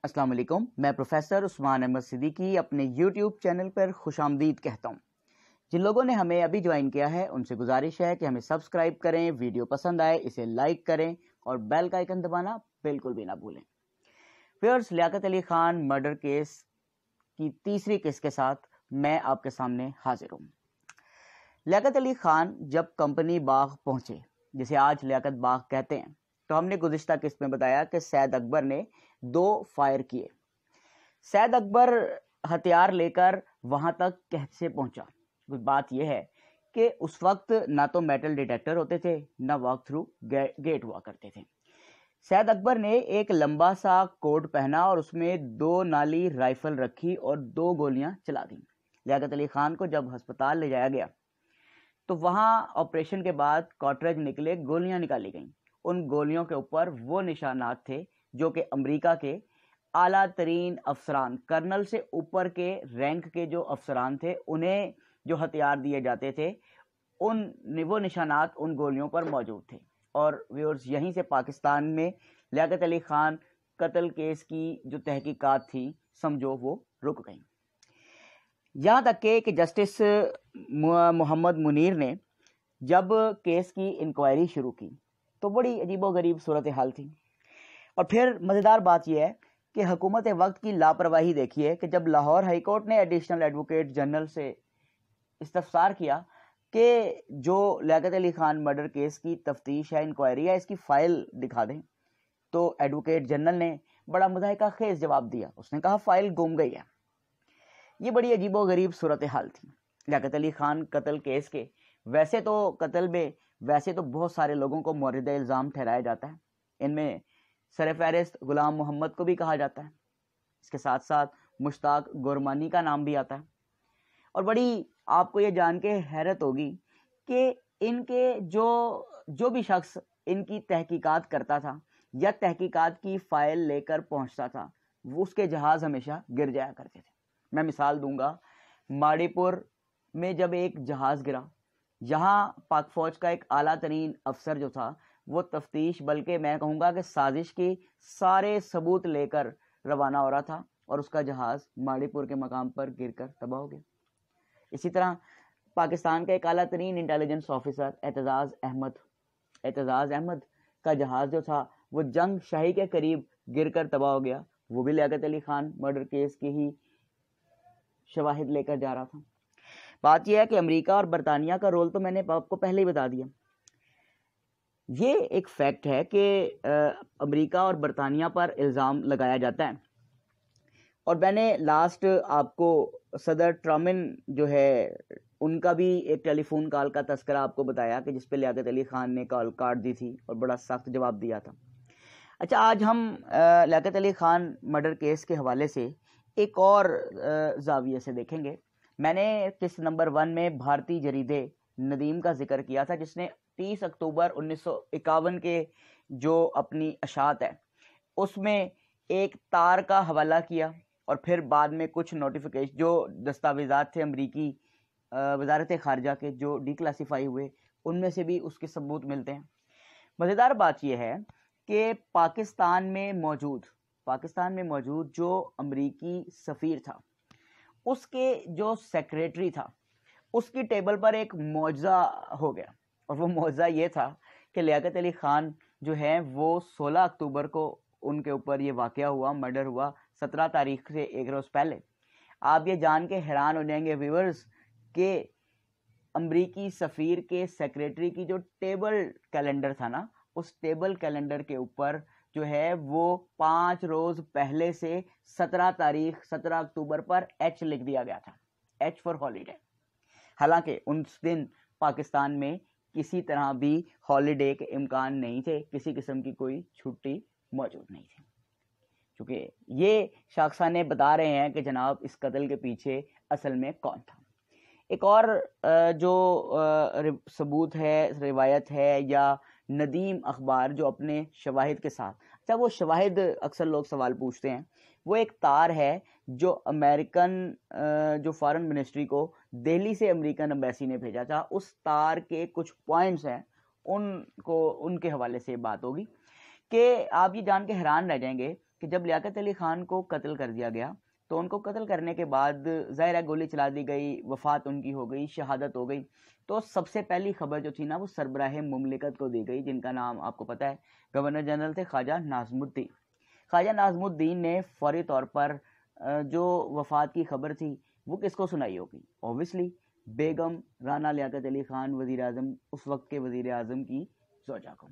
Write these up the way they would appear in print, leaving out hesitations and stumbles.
السلام علیکم، میں پروفیسر عثمان احمد صدیقی اپنے یوٹیوب چینل پر خوش آمدید کہتا ہوں۔ جن لوگوں نے ہمیں ابھی جوائن کیا ہے ان سے گزارش ہے کہ ہمیں سبسکرائب کریں، ویڈیو پسند آئے اسے لائک کریں اور بیل کا آئیکن دبانا بالکل بھی نہ بھولیں۔ Viewers, Liaquat Ali Khan murder case کی تیسری قسط کے ساتھ میں آپ کے سامنے حاضر ہوں۔ لیاقت علی خان جب کمپنی باغ پہنچے، جسے آج لیاقت باغ کہتے ہیں، تو ہم نے گزشتہ قسط میں بتایا کہ سید اکبر نے 2 فائر کیے۔ سید اکبر ہتھیار لے کر وہاں تک کیسے پہنچا؟ بات یہ ہے کہ اس وقت نہ تو میٹل ڈیٹیکٹر ہوتے تھے، نہ واک تھرو گیٹ ہوا کرتے تھے۔ سید اکبر نے ایک لمبا سا کوٹ پہنا اور اس میں 2 نالی رائفل رکھی اور 2 گولیاں چلا دیں۔ لیاقت علی خان کو جب ہسپتال لے جایا گیا تو وہاں آپریشن کے بعد کارٹریج نکلے، گولیاں نکالی گئیں۔ ان گولیوں کے اوپر وہ نشانات تھے جو کہ امریکہ کے اعلیٰ ترین افسران، کرنل سے اوپر کے رینک کے جو افسران تھے، انہیں جو ہتھیار دیے جاتے تھے، وہ نشانات ان گولیوں پر موجود تھے۔ اور ویورز، یہیں سے پاکستان میں لیاقت علی خان قتل کیس کی جو تحقیقات تھی، سمجھو وہ رک گئیں۔ یہاں تک کہ جسٹس محمد منیر نے جب کیس کی انکوائری شروع کی تو بڑی عجیب و غریب صورتحال تھی۔ اور پھر مزیدار بات یہ ہے کہ حکومت وقت کی لاپرواہی دیکھیے کہ جب لاہور ہائی کورٹ نے ایڈیشنل ایڈوکیٹ جنرل سے استفسار کیا کہ جو لیاقت علی خان مرڈر کیس کی تفتیش ہے، انکوائری ہے، اس کی فائل دکھا دیں، تو ایڈوکیٹ جنرل نے بڑا مضحکہ خیز جواب دیا۔ اس نے کہا فائل گم گئی ہے۔ یہ بڑی عجیب و غریب صورتحال تھی لیاقت علی خان قتل کیس کے۔ ویسے تو قتل میں تو بہت سارے لوگوں کو مورد الزام ٹھہرایا جاتا ہے، ان میں سر فہرست غلام محمد کو بھی کہا جاتا ہے، اس کے ساتھ ساتھ مشتاق گورمانی کا نام بھی آتا ہے۔ اور بڑی آپ کو یہ جان کے حیرت ہوگی کہ ان کے جو بھی شخص ان کی تحقیقات کرتا تھا یا تحقیقات کی فائل لے کر پہنچتا تھا، وہ اس کے جہاز ہمیشہ گر جایا کرتے تھے۔ میں مثال دوں گا، ماڑی پور میں جب ایک جہاز گرا، یہاں پاک فوج کا ایک اعلیٰ ترین افسر جو تھا، وہ تفتیش بلکہ میں کہوں گا کہ سازش کی سارے ثبوت لے کر روانہ ہو رہا تھا اور اس کا جہاز ماڑی پور کے مقام پر گر کر تباہ ہو گیا۔ اسی طرح پاکستان کا ایک اعلیٰ ترین انٹیلیجنس آفیسر اعتزاز احمد کا جہاز جو تھا وہ جنگ شاہی کے قریب گر کر تباہ ہو گیا۔ وہ بھی لیاقت علی خان مرڈر کیس کی ہی شواہد لے کر جا رہا تھا۔ بات یہ ہے کہ امریکہ اور برطانیہ کا رول تو میں نے آپ کو پہلے ہی بتا دیا۔ یہ ایک فیکٹ ہے کہ امریکہ اور برطانیہ پر الزام لگایا جاتا ہے، اور میں نے لاسٹ آپ کو صدر ٹرمن جو ہے ان کا بھی ایک ٹیلی فون کال کا تذکرہ آپ کو بتایا کہ جس پہ لیاقت علی خان نے کال کاٹ دی تھی اور بڑا سخت جواب دیا تھا۔ اچھا، آج ہم لیاقت علی خان مرڈر کیس کے حوالے سے ایک اور زاویے سے دیکھیں گے۔ میں نے قسط نمبر 1 میں بھارتی جریدے ندیم کا ذکر کیا تھا، جس نے 30 اکتوبر 1951 کے جو اپنی اشاعت ہے اس میں ایک تار کا حوالہ کیا، اور پھر بعد میں کچھ نوٹیفیکیشن جو دستاویزات تھے امریکی وزارت خارجہ کے جو ڈی کلاسیفائی ہوئے، ان میں سے بھی اس کے ثبوت ملتے ہیں۔ مزیدار بات یہ ہے کہ پاکستان میں موجود جو امریکی سفیر تھا، اس کے جو سیکریٹری تھا، اس کی ٹیبل پر ایک معجزہ ہو گیا، اور وہ معجزہ یہ تھا کہ لیاقت علی خان جو ہے وہ 16 اکتوبر کو ان کے اوپر یہ واقعہ ہوا، مرڈر ہوا، 17 تاریخ سے ایک روز پہلے۔ آپ یہ جان کے حیران ہو جائیں گے ویورز کہ امریکی سفیر کے سیکریٹری کی جو ٹیبل کیلنڈر تھا نا، اس ٹیبل کیلنڈر کے اوپر جو ہے وہ 5 روز پہلے سے 17 اکتوبر پر ایچ لکھ دیا گیا تھا، ایچ فار ہالیڈے۔ حالانکہ اس دن پاکستان میں کسی طرح بھی ہالیڈے کے امکان نہیں تھے، کسی قسم کی کوئی چھٹی موجود نہیں تھی، کیونکہ یہ شاخسانے بتا رہے ہیں کہ جناب اس قتل کے پیچھے اصل میں کون تھا۔ ایک اور جو ثبوت ہے، روایت ہے، یا ندیم اخبار جو اپنے شواہد کے ساتھ، اچھا وہ شواہد اکثر لوگ سوال پوچھتے ہیں، وہ ایک تار ہے جو امریکن جو فارن منسٹری کو دہلی سے امریکن امبیسی نے بھیجا تھا، اس تار کے کچھ پوائنٹس ہیں، ان کے حوالے سے بات ہوگی کہ آپ یہ جان کے حیران رہ جائیں گے کہ جب لیاقت علی خان کو قتل کر دیا گیا تو ان کو قتل کرنے کے بعد ظاہر ہے گولی چلا دی گئی، وفات ان کی ہو گئی، شہادت ہو گئی، تو سب سے پہلی خبر جو تھی نا وہ سربراہ مملکت کو دی گئی، جن کا نام آپ کو پتہ ہے گورنر جنرل تھے خواجہ ناظم الدین۔ خواجہ ناظم الدین نے فوری طور پر جو وفات کی خبر تھی وہ کس کو سنائی ہوگی؟ اوبویسلی بیگم رانا لیاقت علی خان، وزیر اعظم، اس وقت کے وزیر اعظم کی زوجہ کو۔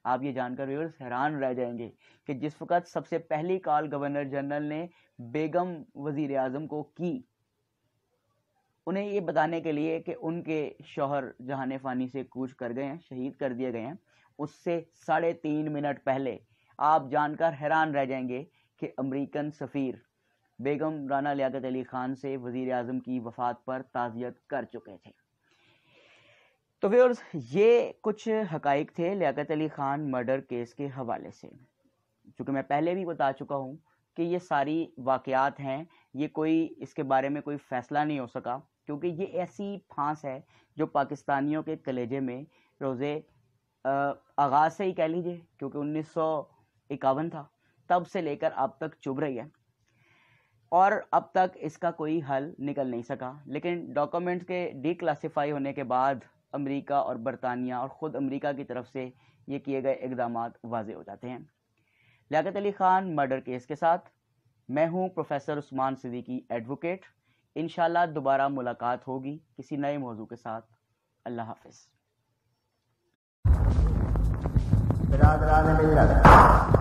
آپ یہ جان کر ویورز حیران رہ جائیں گے کہ جس وقت سب سے پہلی کال گورنر جنرل نے بیگم وزیر اعظم کو کی، انہیں یہ بتانے کے لیے کہ ان کے شوہر جہان فانی سے کوچ کر گئے ہیں، شہید کر دیے گئے ہیں، اس سے 3.5 منٹ پہلے آپ جان کر حیران رہ جائیں گے کہ امریکن سفیر بیگم رانا لیاقت علی خان سے وزیر اعظم کی وفات پر تعزیت کر چکے تھے۔ تو ویورز یہ کچھ حقائق تھے لیاقت علی خان مرڈر کیس کے حوالے سے۔ چونکہ میں پہلے بھی بتا چکا ہوں کہ یہ ساری واقعات ہیں، یہ کوئی اس کے بارے میں کوئی فیصلہ نہیں ہو سکا، کیونکہ یہ ایسی پھانس ہے جو پاکستانیوں کے کلیجے میں روزے آغاز سے ہی کہہ لیجئے، کیونکہ 1951 تھا، تب سے لے کر اب تک چبھ رہی ہے، اور اب تک اس کا کوئی حل نکل نہیں سکا۔ لیکن ڈاکومنٹس کے ڈی کلاسیفائی ہونے کے بعد امریکہ اور برطانیہ اور خود امریکہ کی طرف سے یہ کیے گئے اقدامات واضح ہو جاتے ہیں۔ لیاقت علی خان مرڈر کیس کے ساتھ میں ہوں پروفیسر عثمان صدیقی ایڈوکیٹ۔ انشاءاللہ دوبارہ ملاقات ہوگی کسی نئے موضوع کے ساتھ۔ اللہ حافظ۔ برادران ملت